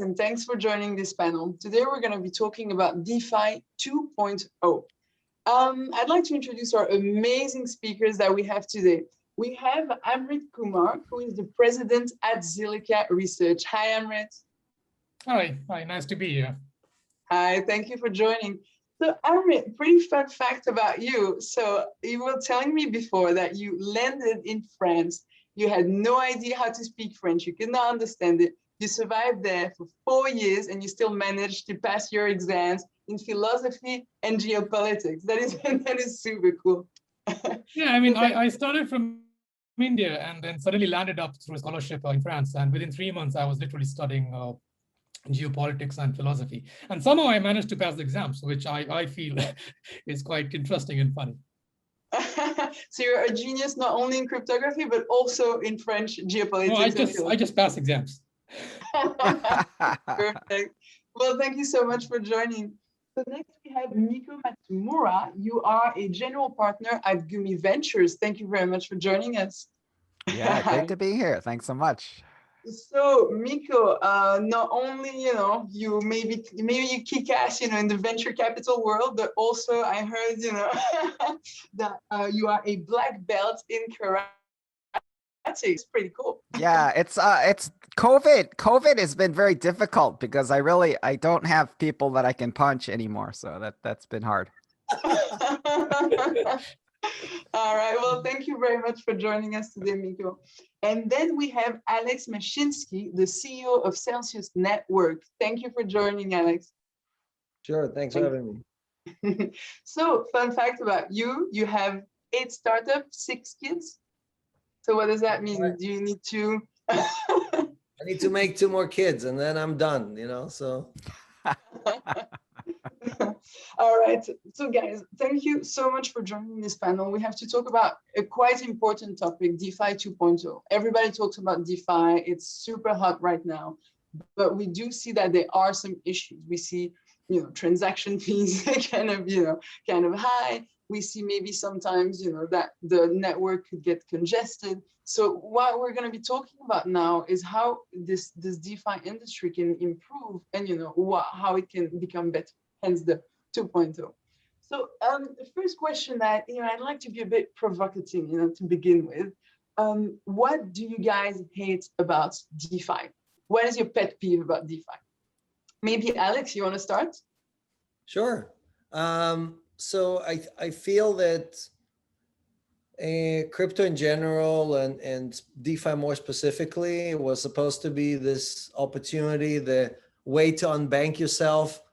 and thanks for joining this panel. Today, we're going to be talking about DeFi 2.0. I'd like to introduce our amazing speakers that we have today. We have Amrit Kumar, who is the president at Zilliqa Research. Hi, Amrit. Hi, nice to be here. Hi, thank you for joining. So Amrit, pretty fun fact about you. So you were telling me before that you landed in France. You had no idea how to speak French. You could not understand it. You survived there for 4 years and you still managed to pass your exams in philosophy and geopolitics. That is super cool. Yeah, I mean, I started from India and then suddenly landed up through a scholarship in France. And within 3 months, I was literally studying geopolitics and philosophy. And somehow I managed to pass the exams, which I feel is quite interesting and funny. So you're a genius, not only in cryptography, but also in French geopolitics. No, I just pass exams. Perfect. Well, thank you so much for joining. So next we have Miko Matsumura. You are a general partner at Gumi Ventures. Thank you very much for joining us. Yeah, great to be here. Thanks so much. So Miko, not only you maybe you kick ass in the venture capital world, but also I heard that you are a black belt in karate. It's pretty cool. Yeah, it's COVID. COVID has been very difficult because I don't have people that I can punch anymore. So that's been hard. All right. Well, thank you very much for joining us today, Miko. And then we have Alex Mashinsky, the CEO of Celsius Network. Thank you for joining, Alex. Sure. Thanks for having me. So, fun fact about you: you have 8 startups, 6 kids. So what does that mean? Right. Do you need to? I need to make 2 more kids and then I'm done, so. All right. So guys, thank you so much for joining this panel. We have to talk about a quite important topic, DeFi 2.0. Everybody talks about DeFi. It's super hot right now, but we do see that there are some issues. We see, transaction fees kind of high. We see maybe sometimes, that the network could get congested. So what we're going to be talking about now is how this DeFi industry can improve and, how it can become better, hence the 2.0. So the first question that, I'd like to be a bit provocative, to begin with. What do you guys hate about DeFi? What is your pet peeve about DeFi? Maybe Alex, you want to start? Sure. So I feel that crypto in general and DeFi more specifically was supposed to be this opportunity, the way to unbank yourself,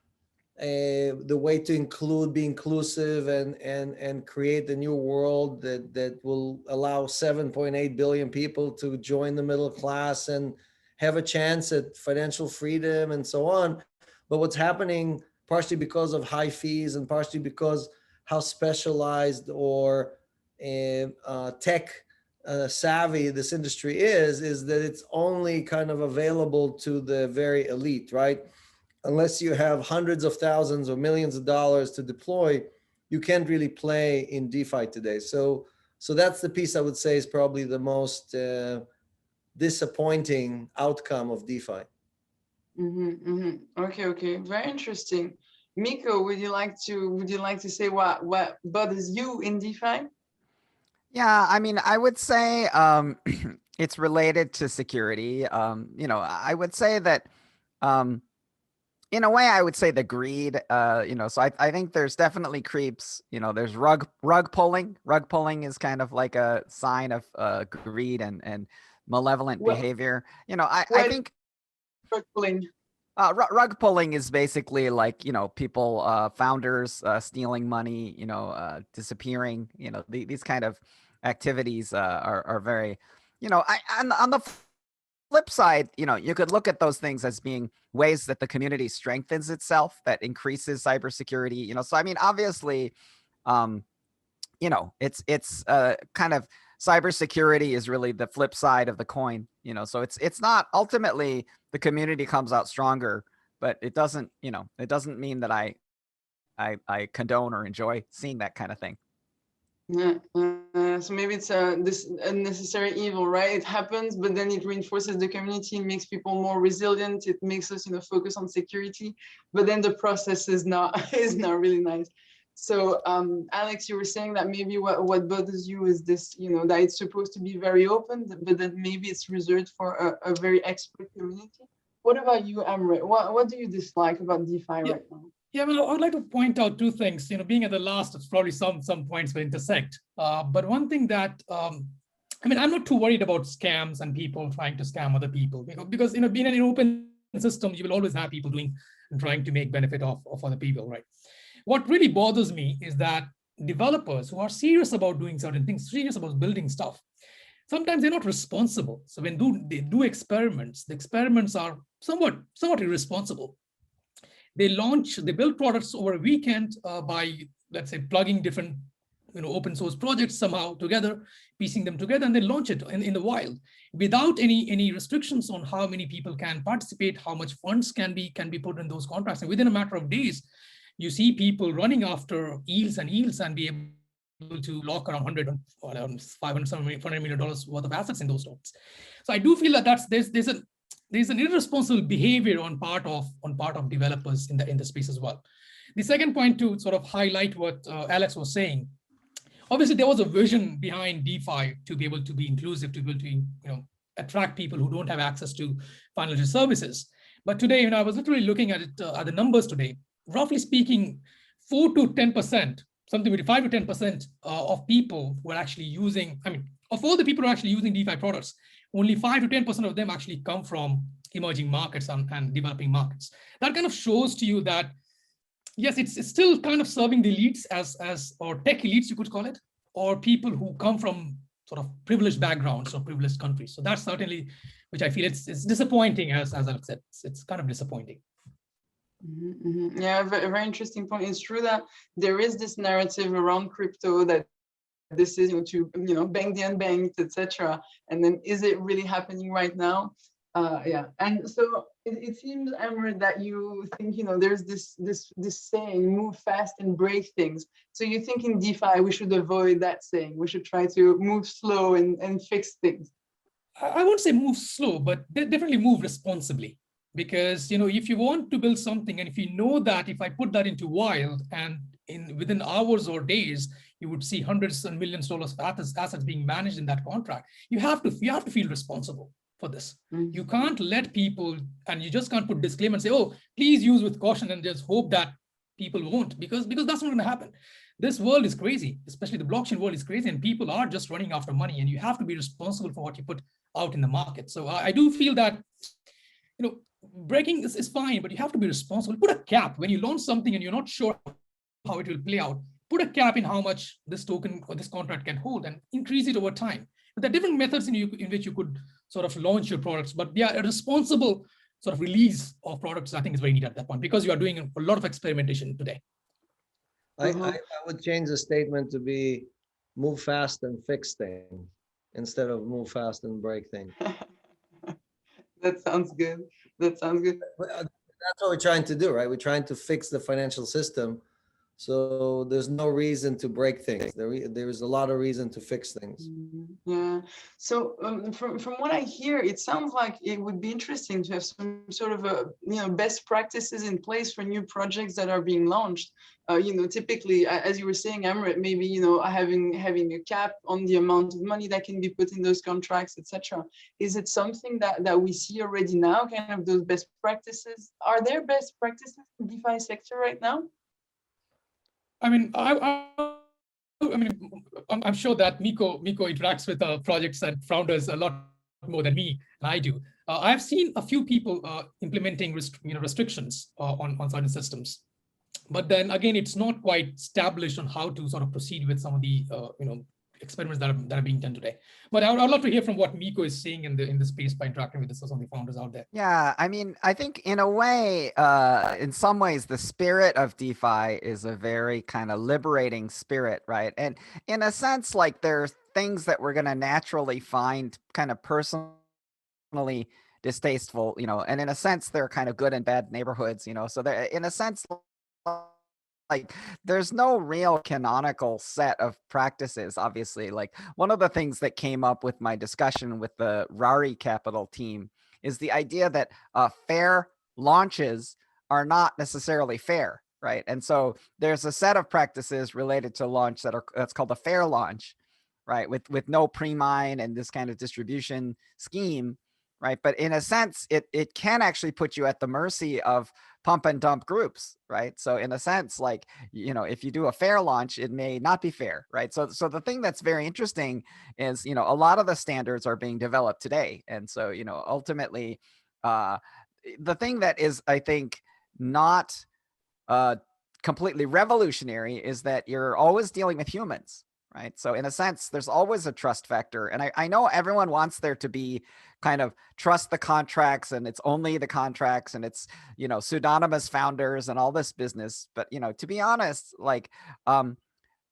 the way to be inclusive and create the new world that will allow 7.8 billion people to join the middle class and have a chance at financial freedom and so on. But what's happening, partially because of high fees and partially because how specialized or tech savvy this industry is that it's only kind of available to the very elite, right? Unless you have hundreds of thousands or millions of dollars to deploy, you can't really play in DeFi today. So that's the piece I would say is probably the most disappointing outcome of DeFi. Okay. Very interesting. Miko, would you like to say what bothers you in DeFi? Yeah, I mean, I would say it's related to security. I would say that in a way, I would say the greed, so I think there's definitely creeps, there's rug pulling. Rug pulling is kind of like a sign of greed and malevolent behavior. I think rug pulling. Rug pulling is basically like, people, founders stealing money, disappearing, these kind of activities are very, on the flip side, you could look at those things as being ways that the community strengthens itself, that increases cybersecurity, so I mean, obviously, it's kind of cybersecurity is really the flip side of the coin, so it's not ultimately the community comes out stronger, but it doesn't mean that I condone or enjoy seeing that kind of thing. Yeah, so maybe it's this unnecessary evil, right? It happens, but then it reinforces the community, makes people more resilient. It makes us, focus on security. But then the process is not is not really nice. So, Alex, you were saying that maybe what bothers you is this, that it's supposed to be very open, but then maybe it's reserved for a very expert community. What about you, Amrit? What do you dislike about DeFi right now? Yeah, well, I would like to point out two things. Being at the last, it's probably some points will intersect. But one thing that, I'm not too worried about scams and people trying to scam other people, because being in an open system, you will always have people doing and trying to make benefit of other people, right? What really bothers me is that developers who are serious about doing certain things, serious about building stuff, sometimes they're not responsible. So when they do experiments, the experiments are somewhat irresponsible. They build products over a weekend by, let's say, plugging different open source projects somehow together, piecing them together, and then launch it in the wild without any restrictions on how many people can participate, how much funds can be put in those contracts. And within a matter of days, you see people running after yields and be able to lock around 100 or $500 million worth of assets in those stocks. So I do feel that there's an irresponsible behavior on part of developers in the space as well. The second point, to sort of highlight what Alex was saying, obviously there was a vision behind DeFi to be able to be inclusive, to be able to attract people who don't have access to financial services. But today, I was literally looking at it at the numbers today. Roughly speaking, 4 to 10%, something with 5 to 10% of people who are actually using, of all the people who are actually using DeFi products, only 5 to 10% of them actually come from emerging markets and developing markets. That kind of shows to you that, yes, it's still kind of serving the elites or tech elites, you could call it, or people who come from sort of privileged backgrounds or privileged countries. So that's certainly, which I feel it's disappointing, as Alex said, it's kind of disappointing. Yeah, a very interesting point. It's true that there is this narrative around crypto that this is to bank the unbanked, etc. And then is it really happening right now? Yeah, and so it seems, Amrit, that you think there's this saying, move fast and break things. So you think in DeFi we should avoid that saying, we should try to move slow and fix things. I won't say move slow, but definitely move responsibly. Because if you want to build something, and if you know that if I put that into wild, and within hours or days, you would see hundreds and millions of dollars of assets being managed in that contract, you have to feel responsible for this. Mm-hmm. You can't let people, and you just can't put disclaimer and say, oh, please use with caution, and just hope that people won't, because that's not going to happen. This world is crazy, especially the blockchain world is crazy, and people are just running after money, and you have to be responsible for what you put out in the market. So I do feel that breaking is fine, but you have to be responsible. Put a cap when you launch something and you're not sure how it will play out. Put a cap in how much this token or this contract can hold, and increase it over time. But there are different methods in which you could sort of launch your products, but yeah, a responsible sort of release of products, I think, is very needed at that point, because you are doing a lot of experimentation today. I would change the statement to be move fast and fix things instead of move fast and break things. That sounds good. That sounds good. That's what we're trying to do, right? We're trying to fix the financial system. So there's no reason to break things. There is a lot of reason to fix things. Yeah. So from what I hear, it sounds like it would be interesting to have some sort of best practices in place for new projects that are being launched. Typically, as you were saying, Amrit, maybe having a cap on the amount of money that can be put in those contracts, etc. Is it something that we see already now? Kind of those best practices. Are there best practices in the DeFi sector right now? I'm sure that Miko interacts with projects and founders a lot more than me and I do. I've seen a few people implementing restrictions on certain systems, but then again, it's not quite established on how to sort of proceed with some of the experiments that are being done today. But I would love to hear from what Miko is seeing in the space by interacting with some of the founders out there. Yeah, I think in a way, in some ways, the spirit of DeFi is a very kind of liberating spirit, right? And in a sense, like there's things that we're going to naturally find kind of personally distasteful, and in a sense, they're kind of good and bad neighborhoods, so they're in a sense like there's no real canonical set of practices, obviously. Like one of the things that came up with my discussion with the Rari Capital team is the idea that fair launches are not necessarily fair, right? And so there's a set of practices related to launch that's called a fair launch, right? With no pre-mine and this kind of distribution scheme, right? But in a sense, it can actually put you at the mercy of pump and dump groups, right? So in a sense, like, you know, if you do a fair launch, it may not be fair, right? So the thing that's very interesting is, you know, a lot of the standards are being developed today. And so, you know, ultimately, the thing that is, I think, not completely revolutionary is that you're always dealing with humans, right? So in a sense, there's always a trust factor. And I know everyone wants there to be kind of trust the contracts and it's only the contracts and it's, you know, pseudonymous founders and all this business. But, you know, to be honest, like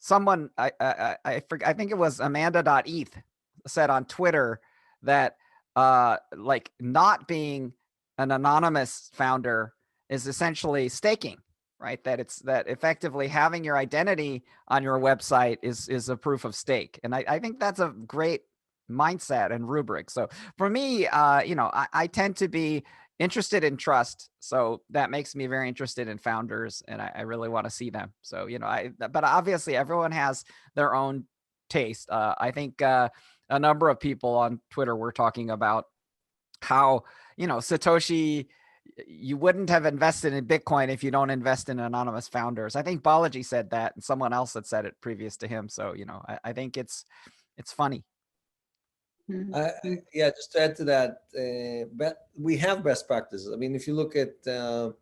someone, I think it was Amanda.eth said on Twitter that like not being an anonymous founder is essentially staking, right? That effectively having your identity on your website is a proof of stake. And I think that's a great mindset and rubric. So for me, you know, I tend to be interested in trust. So that makes me very interested in founders and I really want to see them. So, you know, but obviously everyone has their own taste. I think a number of people on Twitter were talking about how, you know, Satoshi, you wouldn't have invested in Bitcoin if you don't invest in anonymous founders. I think Balaji said that and someone else had said it previous to him. So, you know, I think it's funny. Yeah, just to add to that, we have best practices. I mean, if you look at, for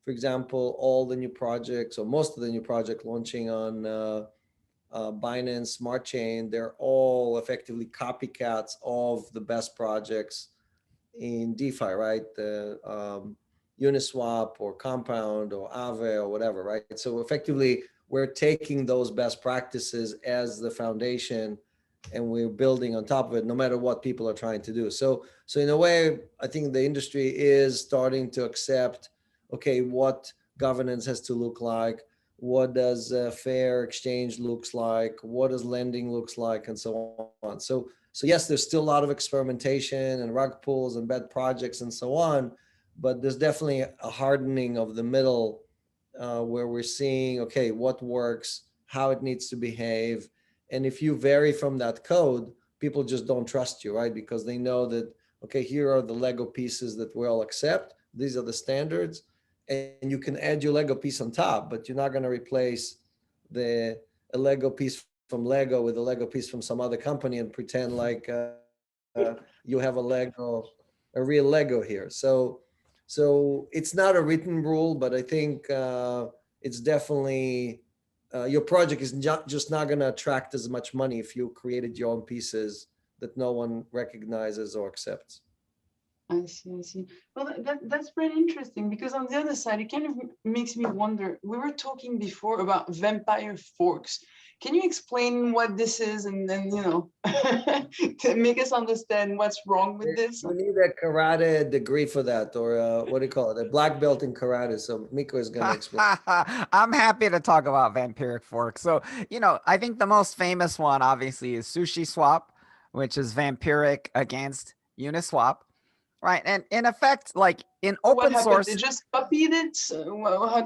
example, all the new projects or most of the new project launching on Binance Smart Chain, they're all effectively copycats of the best projects in DeFi, right? Uniswap or Compound or Aave or whatever, right? So effectively, we're taking those best practices as the foundation and we're building on top of it, no matter what people are trying to do. So in a way, I think the industry is starting to accept, okay, what governance has to look like, what does fair exchange looks like, what does lending looks like, and so on. So yes, there's still a lot of experimentation and rug pulls and bad projects and so on, but there's definitely a hardening of the middle where we're seeing, okay, what works, how it needs to behave. And if you vary from that code, people just don't trust you, right? Because they know that, okay, here are the Lego pieces that we all accept. These are the standards. And you can add your Lego piece on top, but you're not going to replace a Lego piece from Lego with a Lego piece from some other company and pretend like you have a real Lego here. So it's not a written rule, but I think it's definitely your project is just not going to attract as much money if you created your own pieces that no one recognizes or accepts. I see. Well, that's pretty interesting because on the other side, it kind of makes me wonder. We were talking before about vampire forks. Can you explain what this is and then, you know, to make us understand what's wrong with this? We need a karate degree for that, or what do you call it? A black belt in karate. So Miko is going to explain. I'm happy to talk about vampiric forks. So, you know, I think the most famous one obviously is SushiSwap, which is vampiric against Uniswap. Right. And in effect, like in open source, they just copied it.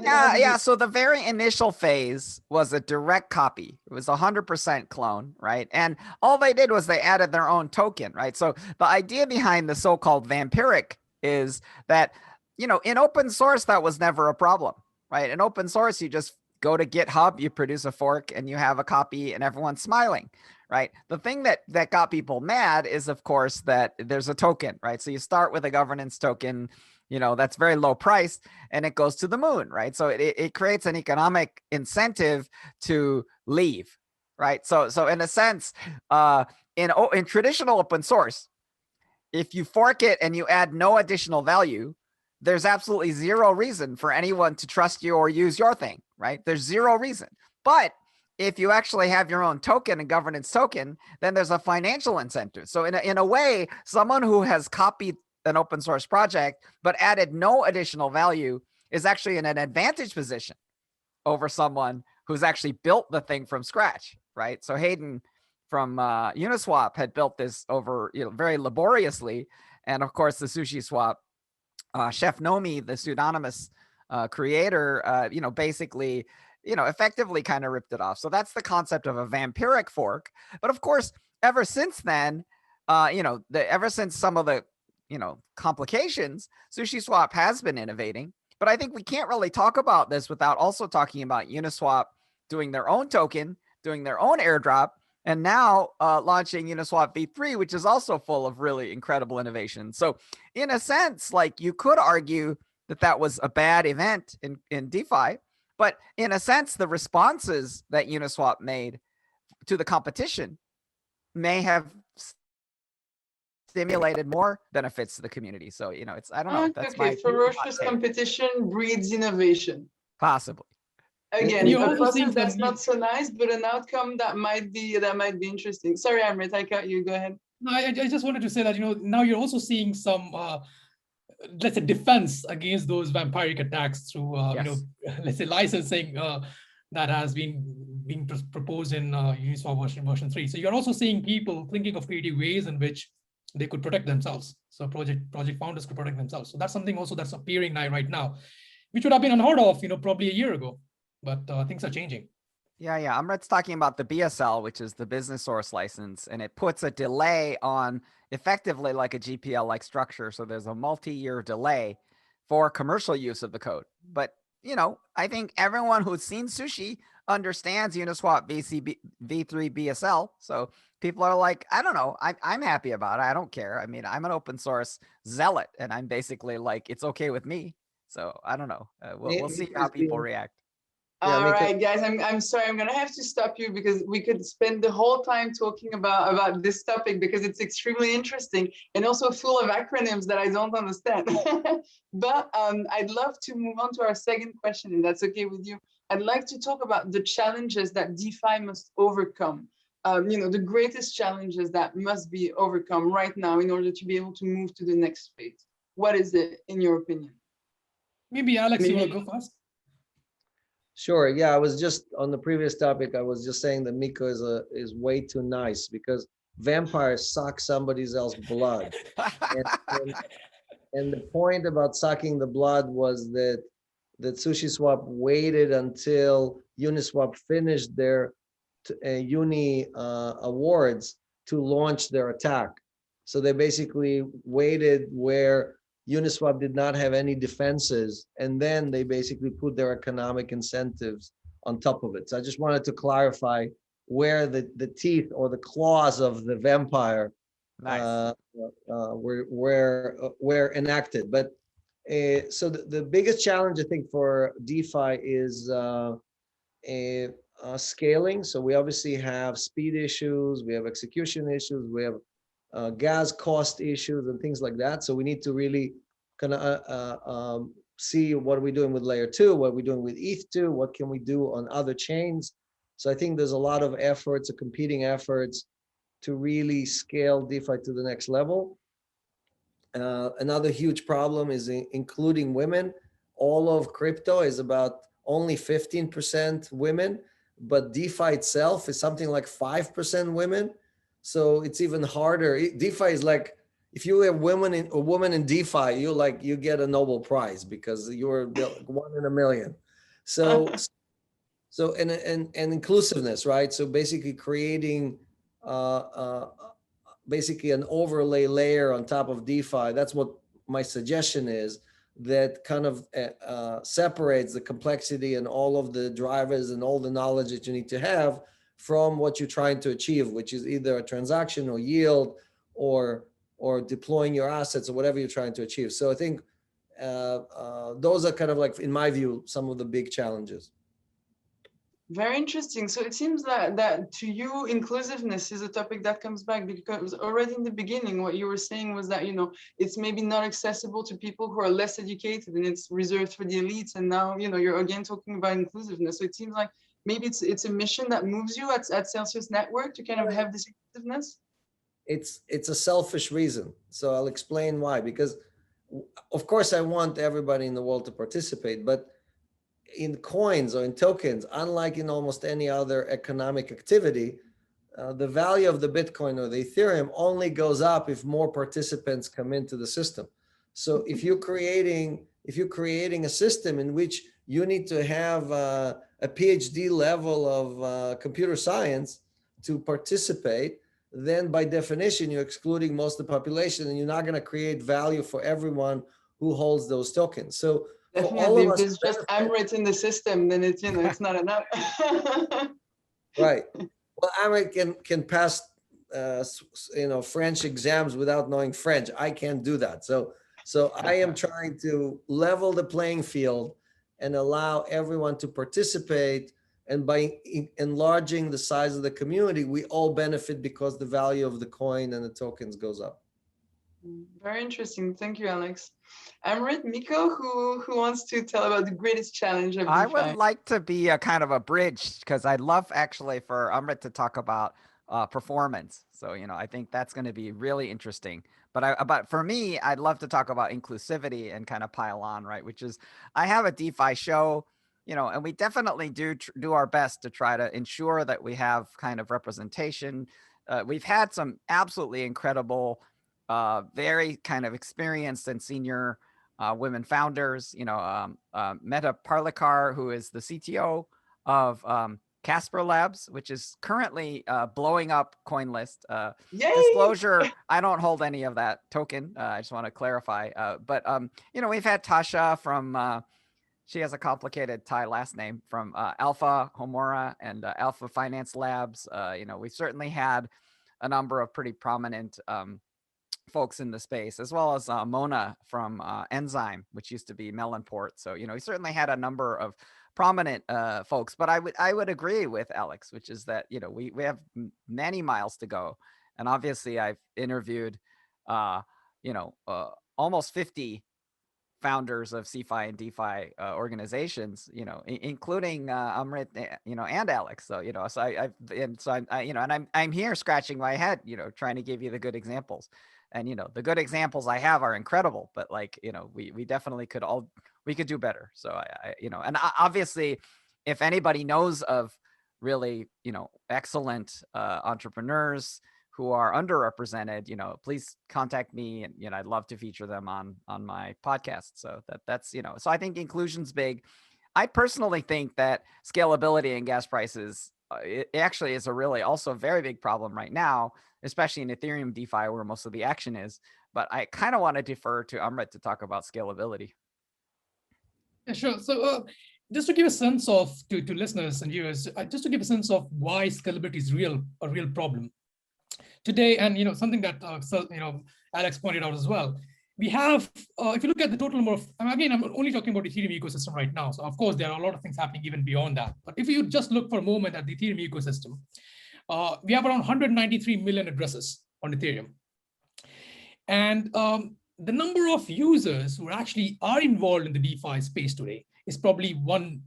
Yeah. So the very initial phase was a direct copy. It was 100% clone. Right. And all they did was they added their own token. Right. So the idea behind the so-called vampiric is that, you know, in open source, that was never a problem. Right. In open source, you just go to GitHub, you produce a fork and you have a copy and everyone's smiling. Right. The thing that got people mad is, of course, that there's a token, right? So you start with a governance token, you know, that's very low priced and it goes to the moon, right? So it creates an economic incentive to leave, right? So in a sense, in traditional open source, if you fork it and you add no additional value, there's absolutely zero reason for anyone to trust you or use your thing, right? There's zero reason. But if you actually have your own token and governance token, then there's a financial incentive. So in a way, someone who has copied an open source project but added no additional value is actually in an advantage position, over someone who's actually built the thing from scratch, right? So Hayden from Uniswap had built this over, very laboriously. And of course, the Sushi Swap Chef Nomi, the pseudonymous creator, basically, effectively kind of ripped it off. So that's the concept of a vampiric fork. But of course, ever since then, ever since some of the, complications, Sushi Swap has been innovating. But I think we can't really talk about this without also talking about Uniswap doing their own token, doing their own airdrop, and now launching Uniswap V3, which is also full of really incredible innovation. So in a sense, like, you could argue that that was a bad event in DeFi, but in a sense, the responses that Uniswap made to the competition may have stimulated more benefits to the community. So, it's, I don't know. That's okay, ferocious competition breeds innovation. Possibly. Again, you're a also process seeing that's not so nice, but an outcome that might be interesting. Sorry, Amrit, I cut you. Go ahead. No, I just wanted to say that, now you're also seeing some, let's say, defense against those vampiric attacks through, Yes. let's say, licensing that has been proposed in Uniswap version 3. So you're also seeing people thinking of creative ways in which they could protect themselves. So project founders could protect themselves. So that's something also that's appearing right now, which would have been unheard of, probably a year ago. But things are changing. Yeah. Amrit's talking about the BSL, which is the business source license, and it puts a delay on effectively like a GPL-like structure. So there's a multi-year delay for commercial use of the code. But, I think everyone who's seen Sushi understands Uniswap V3 BSL. So people are like, I don't know, I'm happy about it. I don't care. I mean, I'm an open source zealot, and I'm basically like, it's okay with me. So I don't know. We'll see how people react. Yeah, all right, guys, I'm sorry, I'm gonna have to stop you because we could spend the whole time talking about this topic because it's extremely interesting and also full of acronyms that I don't understand. But I'd love to move on to our second question, and that's okay with you. I'd like to talk about the challenges that DeFi must overcome. The greatest challenges that must be overcome right now in order to be able to move to the next phase. What is it, in your opinion? Maybe Alex, you want to go first? Sure. Yeah, I was just on the previous topic. I was just saying that Miko is way too nice because vampires suck somebody else's blood, and the point about sucking the blood was that SushiSwap waited until Uniswap finished their Uni awards to launch their attack. So they basically waited where Uniswap did not have any defenses, and then they basically put their economic incentives on top of it. So I just wanted to clarify where the teeth or the claws of the vampire were enacted. But so the biggest challenge I think for DeFi is scaling. So we obviously have speed issues, we have execution issues, we have gas cost issues and things like that. So we need to really kind of see what are we doing with layer 2, what are we doing with ETH2, what can we do on other chains. So I think there's a lot of efforts, competing efforts to really scale DeFi to the next level. Another huge problem is including women. All of crypto is about only 15% women, but DeFi itself is something like 5% women. So it's even harder. DeFi is like, if you have a woman in DeFi, you get a Nobel Prize because you're 1 in a million. So and inclusiveness, right? So basically creating basically an overlay layer on top of DeFi. That's what my suggestion is, that kind of separates the complexity and all of the drivers and all the knowledge that you need to have from what you're trying to achieve, which is either a transaction or yield or deploying your assets or whatever you're trying to achieve. So I think those are kind of like, in my view, some of the big challenges. Very interesting. So it seems that to you, inclusiveness is a topic that comes back because already in the beginning, what you were saying was that, it's maybe not accessible to people who are less educated and it's reserved for the elites. And now, you're again talking about inclusiveness. So it seems like maybe it's a mission that moves you at Celsius Network to kind of have this inclusiveness. It's a selfish reason. So I'll explain why. Because of course I want everybody in the world to participate, but in coins or in tokens, unlike in almost any other economic activity, the value of the Bitcoin or the Ethereum only goes up if more participants come into the system. So if you're creating a system in which you need to have a PhD level of computer science to participate, then by definition, you're excluding most of the population, and you're not going to create value for everyone who holds those tokens. So definitely, for all of if us, there's just Amrit in the system, then it's, it's not enough. right. Well, Amrit can pass, French exams without knowing French. I can't do that. So I am trying to level the playing field and allow everyone to participate. And by enlarging the size of the community, we all benefit because the value of the coin and the tokens goes up. Very interesting. Thank you, Alex. Amrit, Miko, who wants to tell about the greatest challenge of DeFi? I would like to be a kind of a bridge, because I'd love actually for Amrit to talk about performance. So, I think that's going to be really interesting. But for me, I'd love to talk about inclusivity and kind of pile on, right? Which is, I have a DeFi show, and we definitely do our best to try to ensure that we have kind of representation. We've had some absolutely incredible, very kind of experienced and senior women founders, Meta Parlikar, who is the CTO of Casper Labs, which is currently blowing up CoinList. Disclosure, I don't hold any of that token. I just want to clarify. But we've had Tasha from, she has a complicated Thai last name, from Alpha Homura and Alpha Finance Labs. We've certainly had a number of pretty prominent folks in the space, as well as Mona from Enzyme, which used to be Melonport. So, we certainly had a number of prominent folks, but I would agree with Alex, which is that, we have many miles to go. And obviously I've interviewed, almost 50 founders of CeFi and DeFi organizations, including Amrit, and Alex. So, I'm here scratching my head, trying to give you the good examples. And, the good examples I have are incredible, but we definitely we could do better. So and obviously, if anybody knows of really, excellent entrepreneurs who are underrepresented, please contact me, and I'd love to feature them on my podcast. So that's, so I think inclusion's big. I personally think that scalability and gas prices, it actually is a really also very big problem right now, especially in Ethereum DeFi, where most of the action is. But I kind of want to defer to Amrit to talk about scalability. Yeah, sure. So just to give a sense of, to listeners and viewers, just to give a sense of why scalability is a real problem today, and something that Alex pointed out as well. We have, if you look at the total number of, again, I'm only talking about the Ethereum ecosystem right now. So of course, there are a lot of things happening even beyond that. But if you just look for a moment at the Ethereum ecosystem, we have around 193 million addresses on Ethereum. And the number of users who actually are involved in the DeFi space today is probably 1%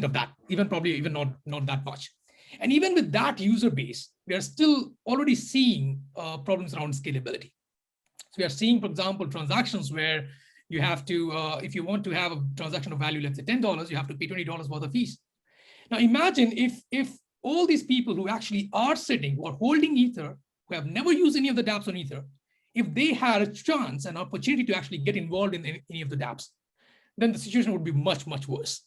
of that, probably not that much. And even with that user base, we are still already seeing problems around scalability. So we are seeing, for example, transactions where you have to, if you want to have a transaction of value, let's say $10, you have to pay $20 worth of fees. Now imagine if all these people who actually are sitting, who are holding Ether, who have never used any of the dApps on Ether, if they had a chance, an opportunity to actually get involved in any of the dApps, then the situation would be much, much worse,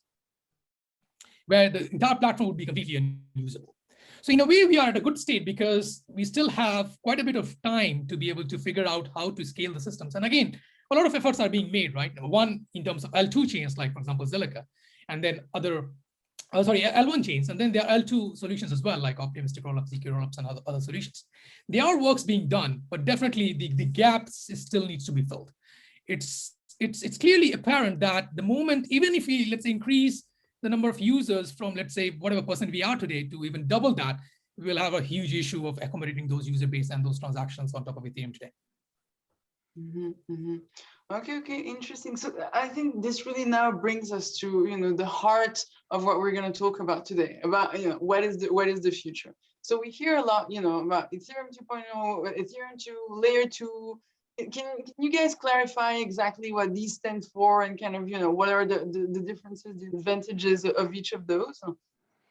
where the entire platform would be completely unusable. So in a way, we are at a good state because we still have quite a bit of time to be able to figure out how to scale the systems. And again, a lot of efforts are being made, right? Number one, in terms of L2 chains, like for example, Zilliqa, and then L1 chains, and then there are L2 solutions as well, like optimistic rollups, ZK rollups, and other solutions. There are works being done, but definitely the gaps still needs to be filled. It's clearly apparent that the moment, even if we, let's say, increase the number of users from, let's say, whatever percent we are today to even double that, we will have a huge issue of accommodating those user base and those transactions on top of Ethereum today. Okay, interesting. So I think this really now brings us to the heart of what we're going to talk about today, about what is the future. So we hear a lot about Ethereum 2.0, Ethereum 2, layer 2, Can you guys clarify exactly what these stand for and kind of, what are the differences, the advantages of each of those?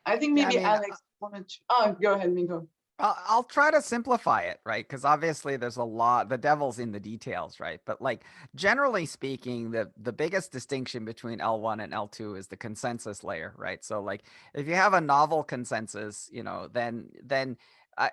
I think Yeah, I maybe mean, Alex wanted to, oh, go ahead, Miko. I'll try to simplify it, right? Because obviously there's a lot, the devil's in the details, right? But like generally speaking, the biggest distinction between L1 and L2 is the consensus layer, right? So like if you have a novel consensus, then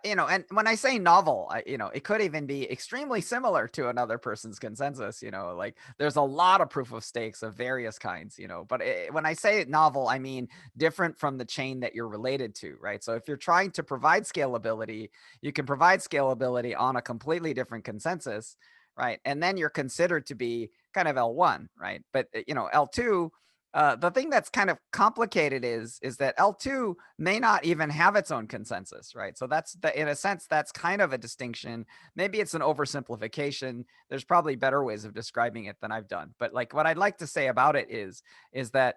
and when I say novel, it could even be extremely similar to another person's consensus, like there's a lot of proof of stakes of various kinds, but when I say novel, I mean different from the chain that you're related to, right? So if you're trying to provide scalability, you can provide scalability on a completely different consensus, right? And then you're considered to be kind of L1, right? But L2, the thing that's kind of complicated is that L2 may not even have its own consensus, right? So that's in a sense, that's kind of a distinction. Maybe it's an oversimplification. There's probably better ways of describing it than I've done. But like what I'd like to say about it is that,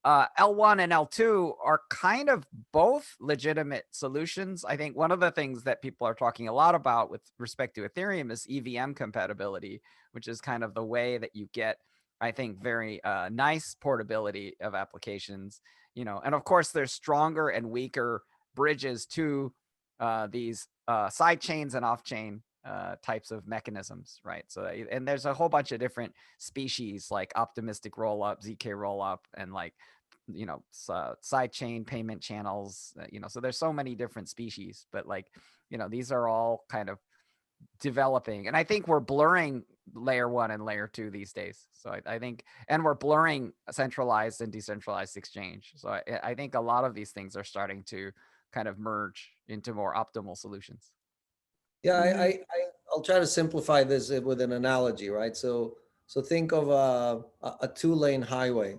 L1 and L2 are kind of both legitimate solutions. I think one of the things that people are talking a lot about with respect to Ethereum is EVM compatibility, which is kind of the way that you get, I think, very nice portability of applications, and of course there's stronger and weaker bridges to these side chains and off chain types of mechanisms, right? So, and there's a whole bunch of different species like optimistic rollup, ZK rollup, and like, side chain payment channels, so there's so many different species, but like, these are all kind of developing. And I think we're blurring layer 1 and layer 2 these days. So I think, and we're blurring centralized and decentralized exchange. So I think a lot of these things are starting to kind of merge into more optimal solutions. Yeah, I'll try to simplify this with an analogy, right? So think of a 2-lane highway,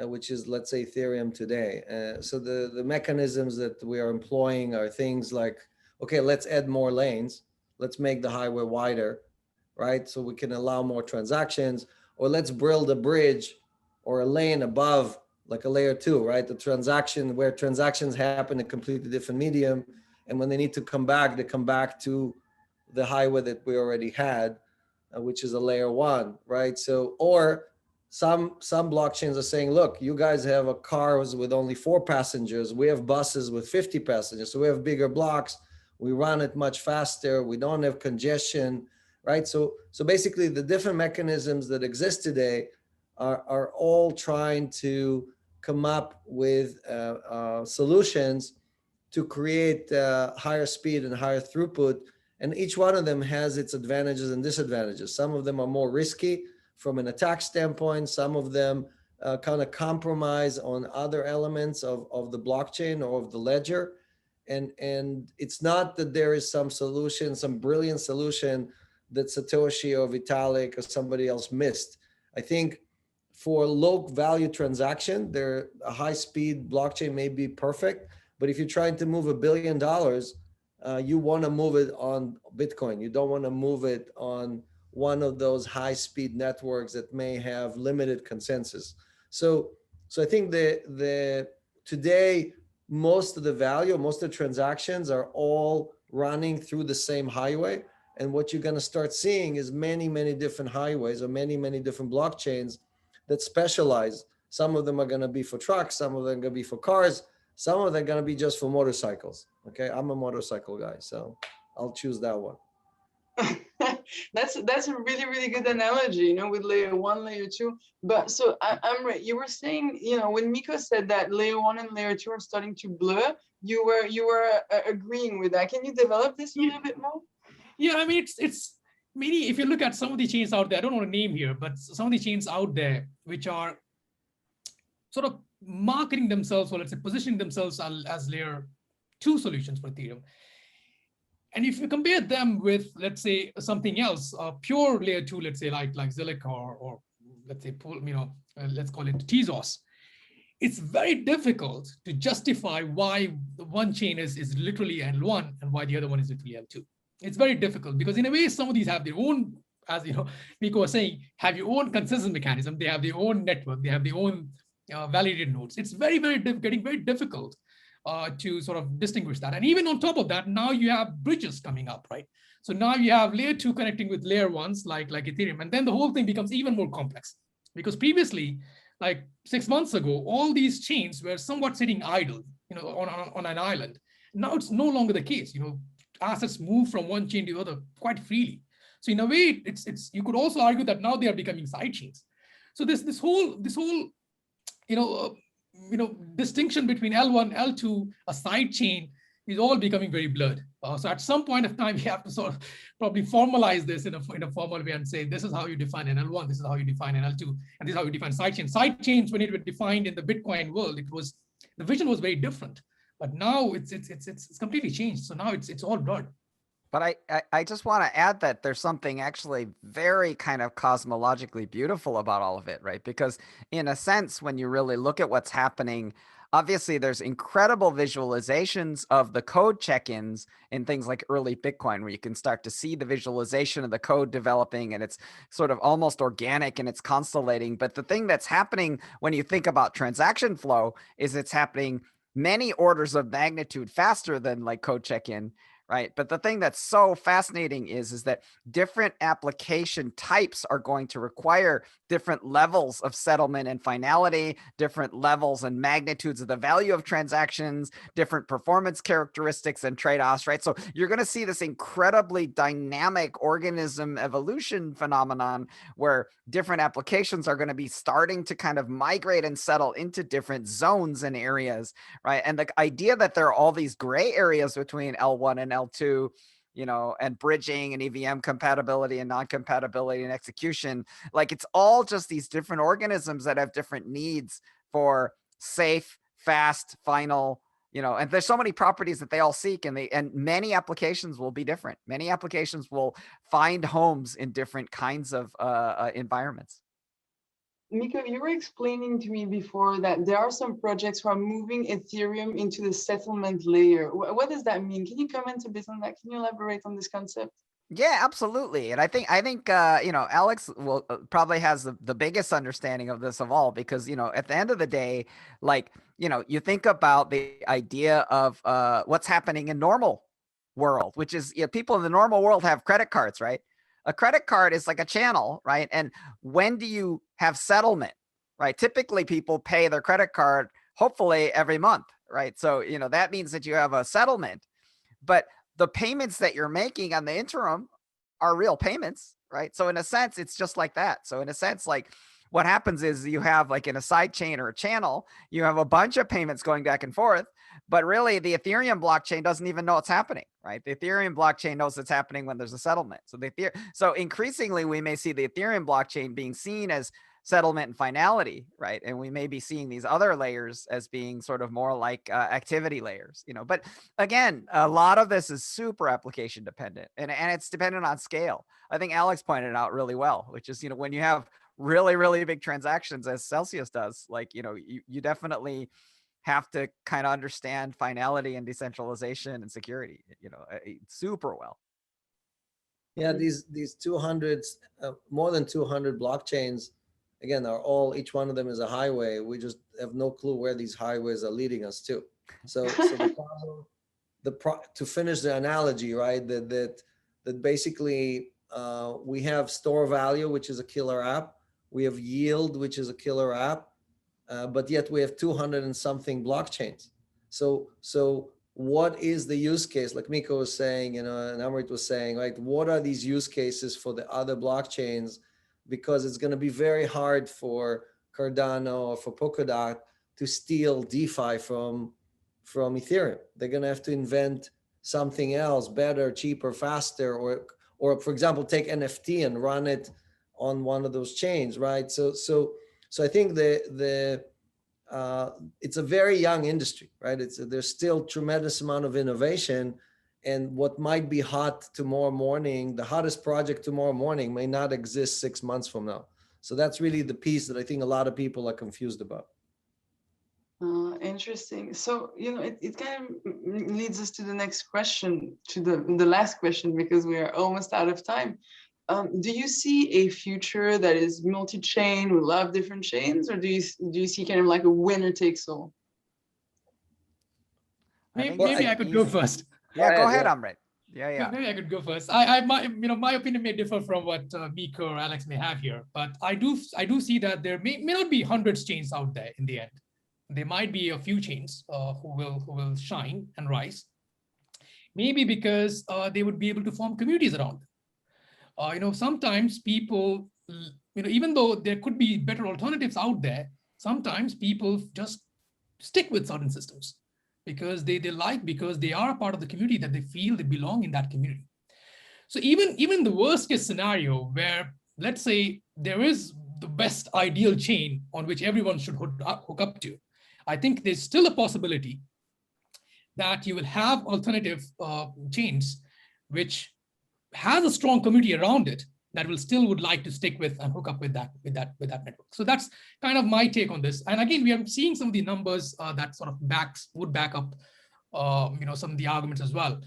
which is, let's say, Ethereum today. So the mechanisms that we are employing are things like, okay, let's add more lanes. Let's make the highway wider, right? So we can allow more transactions, or let's build a bridge or a lane above, like a layer 2, right? The transaction where transactions happen in a completely different medium. And when they need to come back, they come back to the highway that we already had, which is a layer 1, right? So, or some blockchains are saying, look, you guys have a cars with only 4 passengers. We have buses with 50 passengers. So we have bigger blocks. We run it much faster. We don't have congestion, right? So basically the different mechanisms that exist today are all trying to come up with solutions to create higher speed and higher throughput. And each one of them has its advantages and disadvantages. Some of them are more risky from an attack standpoint. Some of them kind of compromise on other elements of the blockchain or of the ledger. And it's not that there is some solution, some brilliant solution that Satoshi or Vitalik or somebody else missed. I think for low value transaction, a high speed blockchain may be perfect. But if you're trying to move $1 billion, you want to move it on Bitcoin. You don't want to move it on one of those high-speed networks that may have limited consensus. So I think today most of the value, most of the transactions are all running through the same highway. And what you're going to start seeing is many, many different highways or many, many different blockchains that specialize. Some of them are going to be for trucks. Some of them are going to be for cars. Some of them are going to be just for motorcycles. Okay, I'm a motorcycle guy, so I'll choose that one. That's a really, really good analogy, with layer 1, layer 2. But so Amrit, you were saying, when Miko said that layer 1 and layer 2 are starting to blur, you were agreeing with that. Can you develop this a little bit more? Yeah, I mean, it's maybe if you look at some of the chains out there, I don't want to name here, but some of the chains out there which are sort of marketing themselves, or let's say positioning themselves as layer 2 solutions for Ethereum. And if you compare them with, let's say, something else, pure layer 2, let's say like Zilliqa or let's say, let's call it Tezos, it's very difficult to justify why the one chain is literally L1 and why the other one is literally L2. It's very difficult because in a way, some of these have their own, as Miko was saying, have your own consensus mechanism. They have their own network. They have their own validated nodes. It's very, very getting very difficult to sort of distinguish that. And even on top of that, now you have bridges coming up, right? So now you have layer 2 connecting with layer 1s like Ethereum, and then the whole thing becomes even more complex. Because previously, like 6 months ago, all these chains were somewhat sitting idle, on an island. Now it's no longer the case. Assets move from one chain to the other quite freely. So in a way, it's you could also argue that now they are becoming side chains. So this whole distinction between L1, L2, a side chain is all becoming very blurred. So at some point of time, we have to sort of probably formalize this in a formal way and say, this is how you define an L1, this is how you define an L2, and this is how you define side chains. Side chains, when it was defined in the Bitcoin world, the vision was very different. But now it's completely changed. So now it's all blurred. But I just want to add that there's something actually very kind of cosmologically beautiful about all of it, right? Because in a sense, when you really look at what's happening, obviously there's incredible visualizations of the code check-ins in things like early Bitcoin, where you can start to see the visualization of the code developing, and it's sort of almost organic and it's constellating. But the thing that's happening when you think about transaction flow is it's happening many orders of magnitude faster than like code check-in. Right. But the thing that's so fascinating is that different application types are going to require different levels of settlement and finality, different levels and magnitudes of the value of transactions, different performance characteristics and trade-offs. Right. So you're going to see this incredibly dynamic organism evolution phenomenon where different applications are going to be starting to kind of migrate and settle into different zones and areas. Right. And the idea that there are all these gray areas between L1 and L2, and bridging and EVM compatibility and non-compatibility and execution, like it's all just these different organisms that have different needs for safe, fast, final, and there's so many properties that they all seek, and many applications will be different. Many applications will find homes in different kinds of environments. Miko, you were explaining to me before that there are some projects who are moving Ethereum into the settlement layer. What does that mean? Can you comment a bit on that? Can you elaborate on this concept? Yeah, absolutely. And I think Alex will probably has the biggest understanding of this of all, because, at the end of the day, like, you think about the idea of what's happening in normal world, which is people in the normal world have credit cards, right? A credit card is like a channel, right? And when do you have settlement, right? Typically people pay their credit card, hopefully every month, right? So, that means that you have a settlement, but the payments that you're making on the interim are real payments, right? So in a sense, it's just like that. So in a sense, like what happens is you have like in a side chain or a channel, you have a bunch of payments going back and forth, but really the Ethereum blockchain doesn't even know it's happening, right? The Ethereum blockchain knows it's happening when there's a settlement. So increasingly we may see the Ethereum blockchain being seen as settlement and finality, right? And we may be seeing these other layers as being sort of more like activity layers, but again, a lot of this is super application dependent, and it's dependent on scale. I think Alex pointed out really well, which is, when you have really, really big transactions, as Celsius does, like, you definitely have to kind of understand finality and decentralization and security, super well. Yeah, these 200, more than 200 blockchains, again, are all, each one of them is a highway. We just have no clue where these highways are leading us to. So the problem, to finish the analogy, right, that basically we have store value, which is a killer app. We have yield, which is a killer app, but yet we have 200 and something blockchains. So what is the use case? Like Miko was saying, and Amrit was saying, right? What are these use cases for the other blockchains? Because it's going to be very hard for Cardano or for Polkadot to steal DeFi from Ethereum. They're going to have to invent something else, better, cheaper, faster, or for example, take NFT and run it on one of those chains, right? So I think it's a very young industry, right? There's still tremendous amount of innovation, and what might be hot tomorrow morning, the hottest project tomorrow morning, may not exist 6 months from now. So that's really the piece that I think a lot of people are confused about. Interesting. So, it kind of leads us to the next question, to the last question, because we are almost out of time. Do you see a future that is multi-chain with a lot of different chains, or do you see kind of like a winner takes all? Maybe I could go first. Yeah, go ahead, Amrit. Yeah. Maybe I could go first. My opinion may differ from what Miko or Alex may have here, but I do see that there may not be hundreds chains out there in the end. There might be a few chains who will shine and rise. Maybe because they would be able to form communities around them. Sometimes people, even though there could be better alternatives out there, sometimes people just stick with certain systems because because they are a part of the community, that they feel they belong in that community. So even the worst case scenario where, let's say, there is the best ideal chain on which everyone should hook up to, I think there's still a possibility that you will have alternative chains which has a strong community around it that would like to stick with and hook up with that network. So that's kind of my take on this. And again, we are seeing some of the numbers that sort of would back up some of the arguments as well.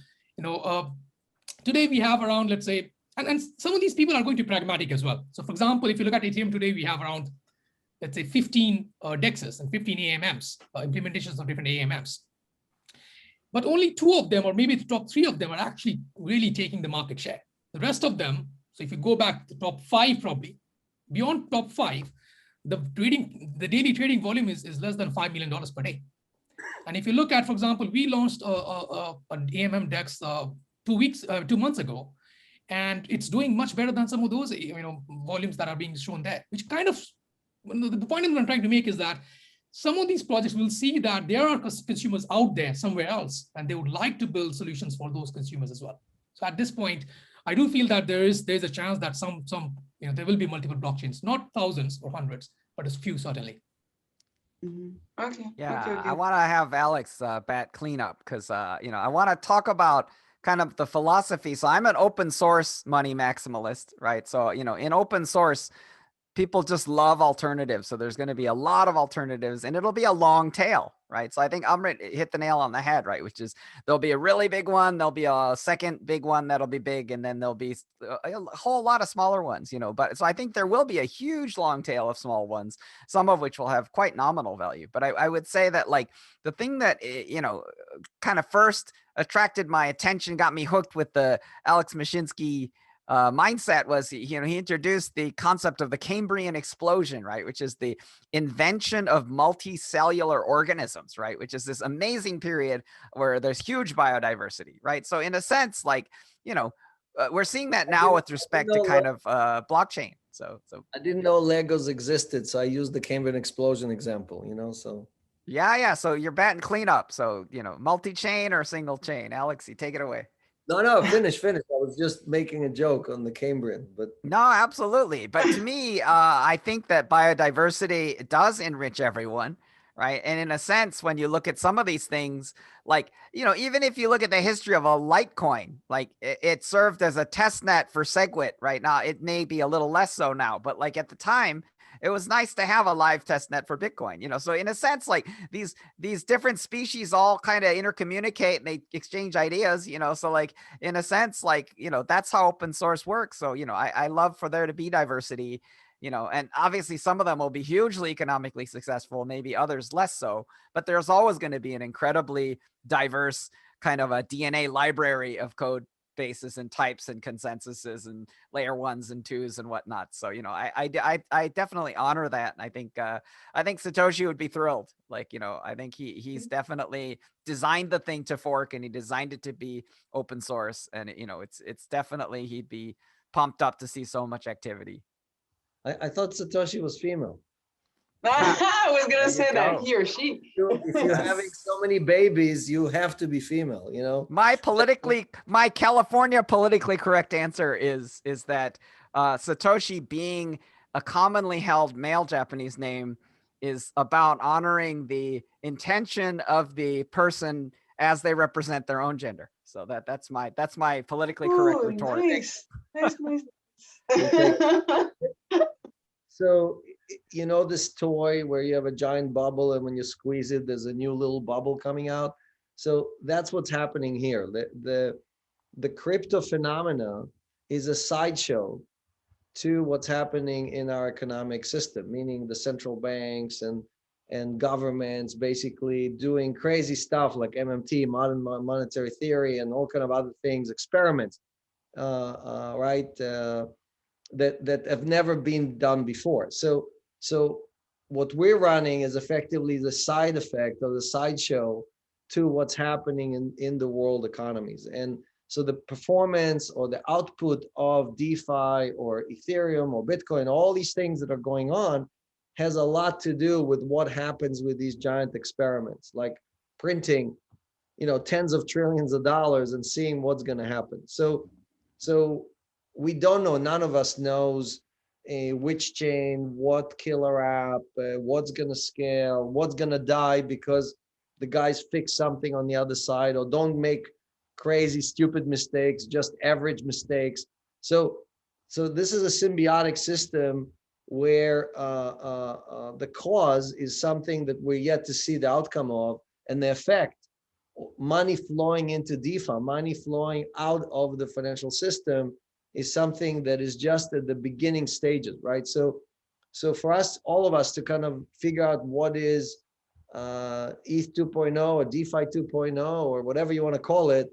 Today we have around, let's say, and some of these people are going to be pragmatic as well. So for example, if you look at Ethereum today, we have around, let's say, 15 DEXs and 15 AMMs, implementations of different AMMs. But only 2 of them, or maybe the top 3 of them, are actually really taking the market share. The rest of them, so if you go back to the top 5, probably beyond top 5, the daily trading volume is less than $5 million per day. And if you look at, for example, we launched an AMM DEX 2 months ago, and it's doing much better than some of those volumes that are being shown there. Which kind of, the point I'm trying to make is that some of these projects will see that there are consumers out there somewhere else, and they would like to build solutions for those consumers as well. So at this point, I do feel that there's a chance that there will be multiple blockchains, not thousands or hundreds, but a few certainly. Okay. Yeah, Okay. I want to have Alex bat cleanup because I want to talk about kind of the philosophy. So I'm an open source money maximalist, right? So in open source, people just love alternatives. So there's going to be a lot of alternatives, and it'll be a long tail, right? So I think Amrit hit the nail on the head, right? Which is there'll be a really big one, there'll be a second big one that'll be big, and then there'll be a whole lot of smaller ones, But so I think there will be a huge long tail of small ones, some of which will have quite nominal value. But I would say that like the thing that kind of first attracted my attention, got me hooked with the Alex Mashinsky mindset was, he introduced the concept of the Cambrian explosion, right? Which is the invention of multicellular organisms, right? Which is this amazing period where there's huge biodiversity, right? So in a sense, like, we're seeing that now with respect to kind of blockchain. So I didn't know Legos existed, so I used the Cambrian explosion example, so. Yeah. So you're batting cleanup. So, multi-chain or single chain. Alex, you take it away. No, finish. I was just making a joke on the Cambrian, but. No, absolutely. But to me, I think that biodiversity does enrich everyone, right? And in a sense, when you look at some of these things, like, even if you look at the history of a Litecoin, like it served as a test net for SegWit right now. It may be a little less so now, but like at the time, it was nice to have a live test net for Bitcoin, So in a sense, like these different species all kind of intercommunicate and they exchange ideas, So like in a sense, like, that's how open source works. So, I love for there to be diversity, and obviously some of them will be hugely economically successful, maybe others less so, but there's always going to be an incredibly diverse kind of a DNA library of code bases and types and consensuses and layer 1s and 2s and whatnot. So, I definitely honor that. And I think Satoshi would be thrilled. Like, I think he's definitely designed the thing to fork, and he designed it to be open source. And, it's definitely, he'd be pumped up to see so much activity. I thought Satoshi was female. I was going to say that, he or she. If you're having so many babies, you have to be female, My California politically correct answer is that Satoshi, being a commonly held male Japanese name, is about honoring the intention of the person as they represent their own gender. So that's my politically correct retort. Nice. So, this toy where you have a giant bubble, and when you squeeze it, there's a new little bubble coming out. So that's what's happening here. The crypto phenomena is a sideshow to what's happening in our economic system, meaning the central banks and and governments basically doing crazy stuff like MMT, modern monetary theory, and all kind of other things, experiments, right? That have never been done before. So what we're running is effectively the side effect or the sideshow to what's happening in the world economies. And so the performance or the output of DeFi or Ethereum or Bitcoin, all these things that are going on, has a lot to do with what happens with these giant experiments, like printing, tens of trillions of dollars and seeing what's going to happen. So we don't know, none of us knows which chain, what killer app, what's going to scale, what's going to die because the guys fix something on the other side or don't make crazy, stupid mistakes, just average mistakes. So this is a symbiotic system where the cause is something that we're yet to see the outcome of, and the effect, money flowing into DeFi, money flowing out of the financial system, is something that is just at the beginning stages, right? So for us, all of us, to kind of figure out what is ETH 2.0 or DeFi 2.0 or whatever you want to call it,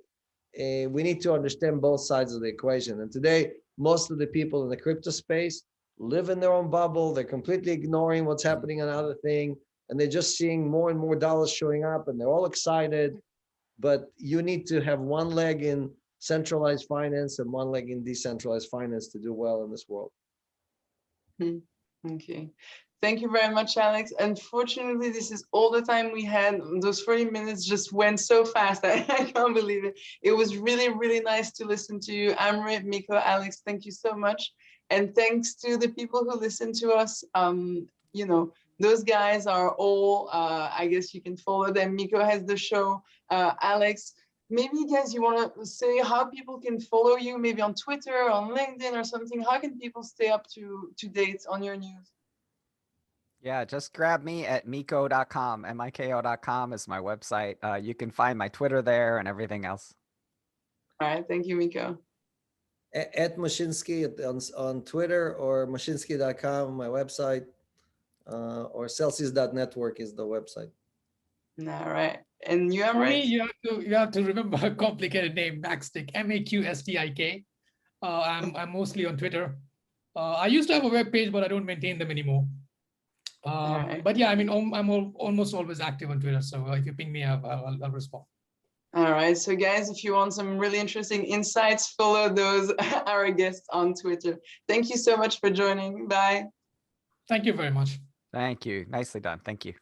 we need to understand both sides of the equation. And today, most of the people in the crypto space live in their own bubble. They're completely ignoring what's happening on other thing, and they're just seeing more and more dollars showing up, and they're all excited. But you need to have one leg in centralized finance and one leg in decentralized finance to do well in this world. Okay. Thank you very much, Alex. Unfortunately, this is all the time we had. Those 40 minutes just went so fast. I can't believe it. It was really, really nice to listen to you. Amrit, Miko, Alex, thank you so much. And thanks to the people who listen to us. Those guys are all, I guess you can follow them. Miko has the show. Alex, maybe guys, you want to say how people can follow you, maybe on Twitter, on LinkedIn or something? How can people stay up to date on your news? Yeah, just grab me at miko.com. MIKO.com is my website. You can find my Twitter there and everything else. All right, thank you, Miko. At Mashinsky on Twitter, or Mashinsky.com, my website, or Celsius.network is the website. All right. And you, Amrit? For me, you have to remember a complicated name, Maxstick, MAQSTIK. I'm mostly on Twitter. I used to have a web page, but I don't maintain them anymore. Right. But yeah, I mean, I'm almost always active on Twitter. So if you ping me, I'll respond. All right. So guys, if you want some really interesting insights, follow those our guests on Twitter. Thank you so much for joining. Bye. Thank you very much. Thank you. Nicely done. Thank you.